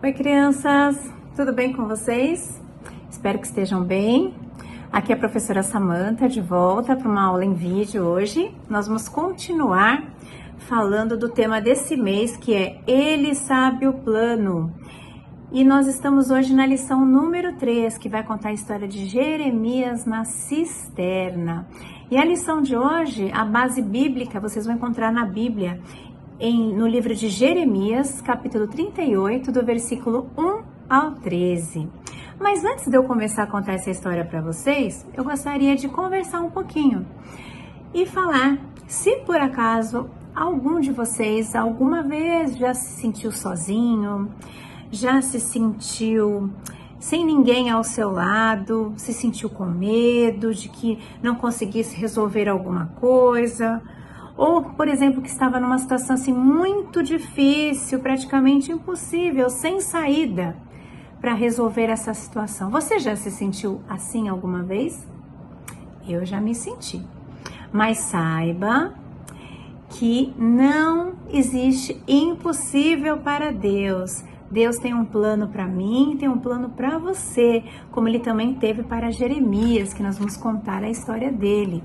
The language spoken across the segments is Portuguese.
Oi, crianças! Tudo bem com vocês? Espero que estejam bem. Aqui é a professora Samantha, de volta para uma aula em vídeo hoje. Nós vamos continuar falando do tema desse mês, que é Ele Sabe o Plano. E nós estamos hoje na lição número 3, que vai contar a história de Jeremias na cisterna. E a lição de hoje, a base bíblica, vocês vão encontrar na Bíblia, no livro de Jeremias, capítulo 38, do versículo 1 ao 13. Mas antes de eu começar a contar essa história para vocês, eu gostaria de conversar um pouquinho e falar se por acaso algum de vocês alguma vez já se sentiu sozinho, já se sentiu sem ninguém ao seu lado, se sentiu com medo de que não conseguisse resolver alguma coisa, ou, por exemplo, que estava numa situação assim muito difícil, praticamente impossível, sem saída para resolver essa situação. Você já se sentiu assim alguma vez? Eu já me senti. Mas saiba que não existe impossível para Deus. Deus tem um plano para mim, tem um plano para você, como ele também teve para Jeremias, que nós vamos contar a história dele,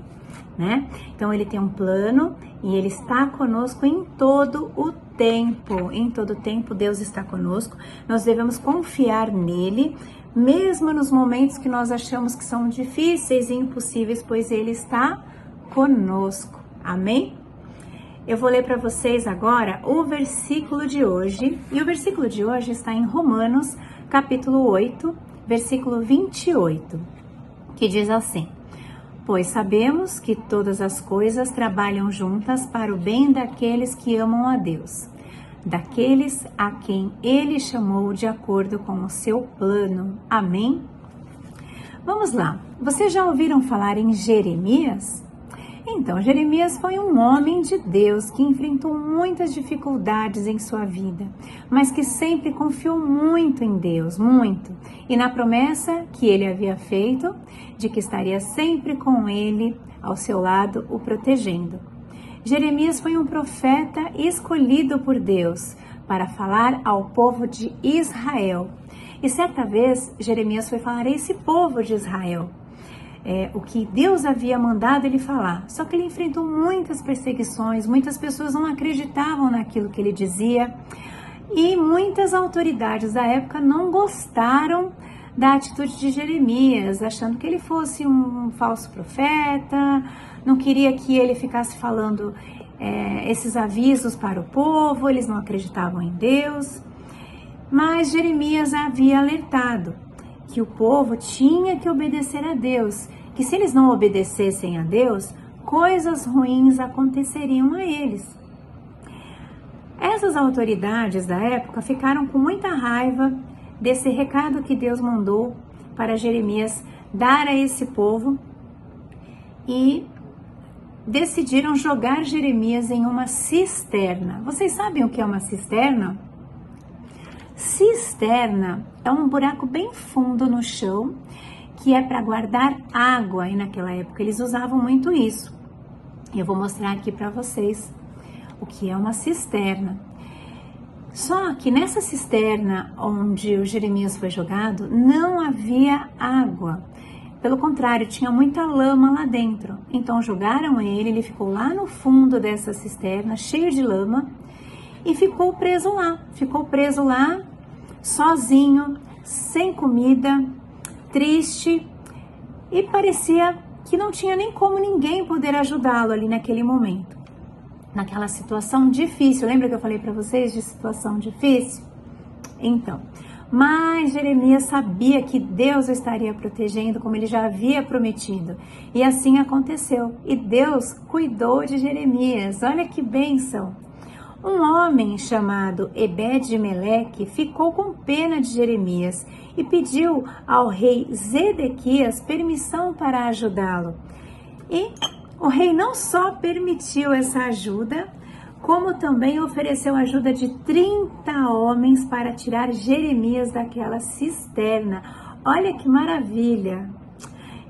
né? Então ele tem um plano e ele está conosco em todo o tempo. Em todo o tempo Deus está conosco. Nós devemos confiar nele, mesmo nos momentos que nós achamos que são difíceis e impossíveis, pois ele está conosco. Amém? Eu vou ler para vocês agora o versículo de hoje, e o versículo de hoje está em Romanos, capítulo 8, versículo 28, que diz assim: Pois sabemos que todas as coisas trabalham juntas para o bem daqueles que amam a Deus, daqueles a quem Ele chamou de acordo com o seu plano. Amém? Vamos lá, vocês já ouviram falar em Jeremias? Então, Jeremias foi um homem de Deus que enfrentou muitas dificuldades em sua vida, mas que sempre confiou muito em Deus, muito, e na promessa que ele havia feito de que estaria sempre com ele, ao seu lado, o protegendo. Jeremias foi um profeta escolhido por Deus para falar ao povo de Israel. E certa vez, Jeremias foi falar a esse povo de Israel o que Deus havia mandado ele falar. Só que ele enfrentou muitas perseguições, muitas pessoas não acreditavam naquilo que ele dizia e muitas autoridades da época não gostaram da atitude de Jeremias, achando que ele fosse um falso profeta, não queria que ele ficasse falando esses avisos para o povo, eles não acreditavam em Deus. Mas Jeremias havia alertado que o povo tinha que obedecer a Deus, que se eles não obedecessem a Deus, coisas ruins aconteceriam a eles. Essas autoridades da época ficaram com muita raiva desse recado que Deus mandou para Jeremias dar a esse povo e decidiram jogar Jeremias em uma cisterna. Vocês sabem o que é uma cisterna? Cisterna é um buraco bem fundo no chão que é para guardar água, e naquela época eles usavam muito isso. Eu vou mostrar aqui para vocês o que é uma cisterna. Só que nessa cisterna onde o Jeremias foi jogado, não havia água. Pelo contrário, tinha muita lama lá dentro. Então jogaram ele ficou lá no fundo dessa cisterna, cheio de lama, e ficou preso lá, sozinho, sem comida, triste, e parecia que não tinha nem como ninguém poder ajudá-lo ali naquele momento, naquela situação difícil. Lembra que eu falei para vocês de situação difícil? Então, mas Jeremias sabia que Deus o estaria protegendo, como ele já havia prometido, e assim aconteceu, e Deus cuidou de Jeremias. Olha que bênção! Um homem chamado Ebed-Meleque ficou com pena de Jeremias e pediu ao rei Zedequias permissão para ajudá-lo. E o rei não só permitiu essa ajuda, como também ofereceu ajuda de 30 homens para tirar Jeremias daquela cisterna. Olha que maravilha!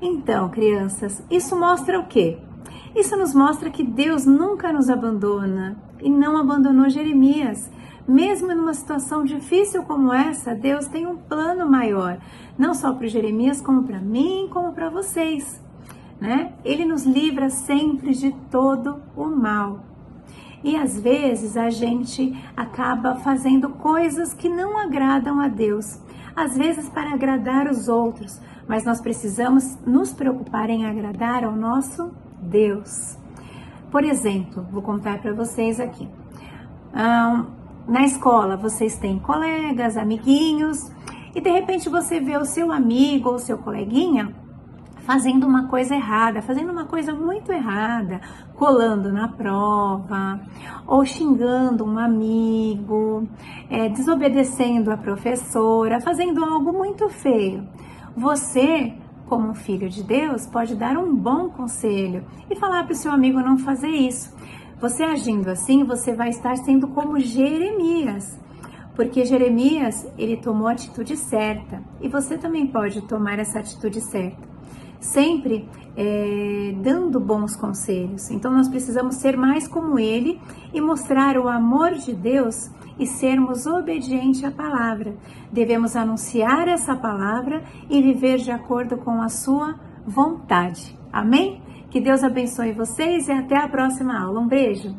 Então, crianças, isso mostra o quê? Isso nos mostra que Deus nunca nos abandona e não abandonou Jeremias. Mesmo numa situação difícil como essa, Deus tem um plano maior, não só para o Jeremias, como para mim, como para vocês, né? Ele nos livra sempre de todo o mal. E às vezes a gente acaba fazendo coisas que não agradam a Deus, às vezes para agradar os outros, mas nós precisamos nos preocupar em agradar ao nosso Deus. Por exemplo, vou contar para vocês aqui. Na escola vocês têm colegas, amiguinhos, e de repente você vê o seu amigo ou seu coleguinha fazendo uma coisa errada, fazendo uma coisa muito errada, colando na prova, ou xingando um amigo, desobedecendo a professora, fazendo algo muito feio. Você, como filho de Deus, pode dar um bom conselho e falar para o seu amigo não fazer isso. Você agindo assim, você vai estar sendo como Jeremias, porque Jeremias, ele tomou a atitude certa, e você também pode tomar essa atitude certa. Sempre dando bons conselhos. Então nós precisamos ser mais como ele e mostrar o amor de Deus e sermos obedientes à palavra. Devemos anunciar essa palavra e viver de acordo com a sua vontade. Amém? Que Deus abençoe vocês e até a próxima aula. Um beijo!